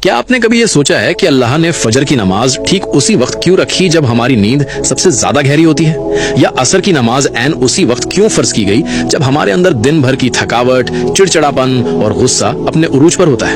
کیا آپ نے کبھی یہ سوچا ہے کہ اللہ نے فجر کی نماز ٹھیک اسی وقت کیوں رکھی جب ہماری نیند سب سے زیادہ گہری ہوتی ہے؟ یا عصر کی نماز عین اسی وقت کیوں فرض کی گئی جب ہمارے اندر دن بھر کی تھکاوٹ، چڑچڑاپن اور غصہ اپنے عروج پر ہوتا ہے؟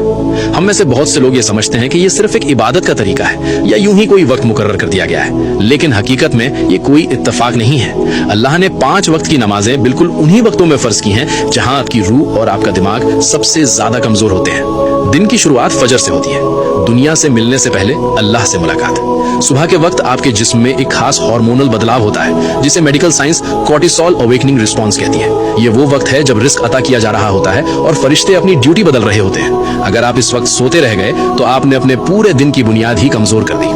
ہم میں سے بہت سے لوگ یہ سمجھتے ہیں کہ یہ صرف ایک عبادت کا طریقہ ہے یا یوں ہی کوئی وقت مقرر کر دیا گیا ہے، لیکن حقیقت میں یہ کوئی اتفاق نہیں ہے۔ اللہ نے 5 وقت کی نمازیں بالکل انہی وقتوں میں فرض کی ہیں جہاں آپ کی روح اور آپ کا دماغ سب سے زیادہ کمزور ہوتے ہیں۔ دن کی شروعات فجر سے ہوتی ہے، دنیا سے ملنے سے پہلے اللہ سے ملاقات۔ صبح کے وقت آپ کے جسم میں ایک خاص ہارمونل بدلاؤ ہوتا ہے جسے medical science cortisol awakening response کہتی ہے۔ یہ وہ وقت ہے جب رزق عطا کیا جا رہا ہوتا ہے اور فرشتے اپنی ڈیوٹی بدل رہے ہوتے ہیں۔ اگر آپ اس وقت سوتے رہ گئے تو آپ نے اپنے پورے دن کی بنیاد ہی کمزور کر دی۔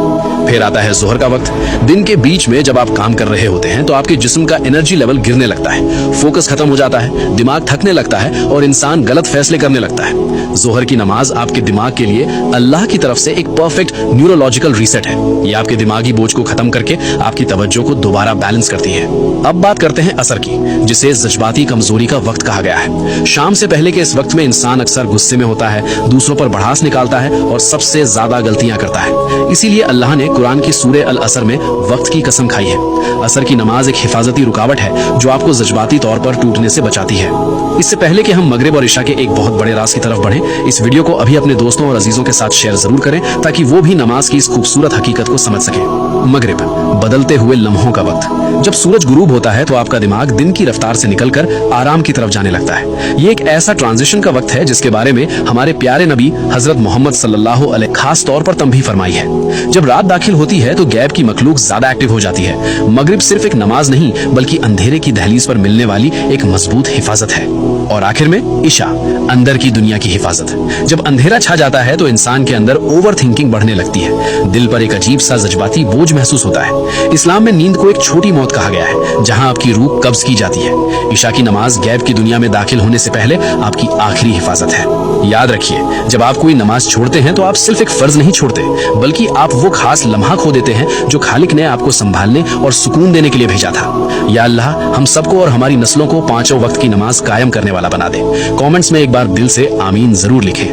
پھر آتا ہے ظہر کا وقت۔ دن کے بیچ میں جب آپ کام کر رہے ہوتے ہیں تو آپ کے جسم کا انرجی لیول گرنے لگتا ہے، فوکس ختم ہو جاتا ہے، دماغ تھکنے لگتا ہے اور انسان غلط فیصلے کرنے لگتا ہے۔ ظہر کی نماز آپ کے دماغ کے لیے اللہ کی طرف سے ایک پرفیکٹ نیورولوجیکل ریسٹ ہے۔ یہ آپ کے دماغی بوجھ کو ختم کر کے آپ کی توجہ کو دوبارہ بیلنس کرتی ہے۔ اب بات کرتے ہیں عصر کی، جسے جذباتی کمزوری کا وقت کہا گیا ہے۔ شام سے پہلے کے اس وقت میں انسان اکثر غصے میں ہوتا ہے، دوسروں پر بڑھاس نکالتا ہے اور سب سے زیادہ غلطیاں کرتا ہے۔ اسی لیے اللہ نے قرآن کی سورہ العصر میں وقت کی قسم کھائی ہے۔ عصر کی نماز ایک حفاظتی رکاوٹ ہے جو آپ کو جذباتی طور پر ٹوٹنے سے بچاتی ہے۔ اس سے پہلے کہ ہم مغرب اور عشاء کے ایک بہت بڑے راز کی طرف بڑھیں، اس ویڈیو کو ابھی اپنے دوستوں اور عزیزوں کے ساتھ شیئر ضرور کریں تاکہ وہ بھی نماز کی اس خوبصورت حقیقت کو سمجھ سکیں۔ مغرب، بدلتے ہوئے لمحوں کا وقت۔ جب سورج غروب ہوتا ہے تو آپ کا دماغ دن کی رفتار سے نکل کر آرام کی طرف جانے لگتا ہے۔ یہ ایک ایسا ٹرانزیشن کا وقت ہے جس کے بارے میں ہمارے پیارے نبی حضرت محمد صلی اللہ علیہ خاص طور پر تنبیہ فرمائی ہے۔ جب رات داخل ہوتی ہے تو غیب کی مخلوق زیادہ ایکٹیو ہو جاتی ہے۔ مغرب صرف ایک نماز نہیں بلکہ اندھیرے کی دہلیز پر ملنے والی ایک مضبوط حفاظت ہے۔ اور آخر میں عشاء، اندر کی دنیا کی حفاظت۔ جب اندھیرا چھا جاتا ہے تو انسان کے اندر اوور تھنکنگ بڑھنے لگتی ہے، دل پر ایک عجیب سا جذباتی بوجھ محسوس ہوتا ہے۔ اسلام میں نیند کو ایک چھوٹی موت کہا گیا ہے جہاں آپ کی روح قبض کی جاتی ہے۔ عشاء کی نماز غیب کی دنیا میں داخل ہونے سے پہلے آپ کی آخری حفاظت ہے۔ یاد رکھیے، جب آپ کوئی نماز چھوڑتے ہیں تو آپ صرف ایک فرض نہیں چھوڑتے بلکہ آپ وہ خاص لمحہ کھو دیتے ہیں جو خالق نے آپ کو سنبھالنے اور سکون دینے کے لیے بھیجا تھا۔ یا اللہ ہم سب کو اور ہماری نسلوں کو 5 وقت کی نماز قائم کرنے والا بنا دے۔ کامنٹس میں ایک بار دل سے آمین ضرور لکھیں۔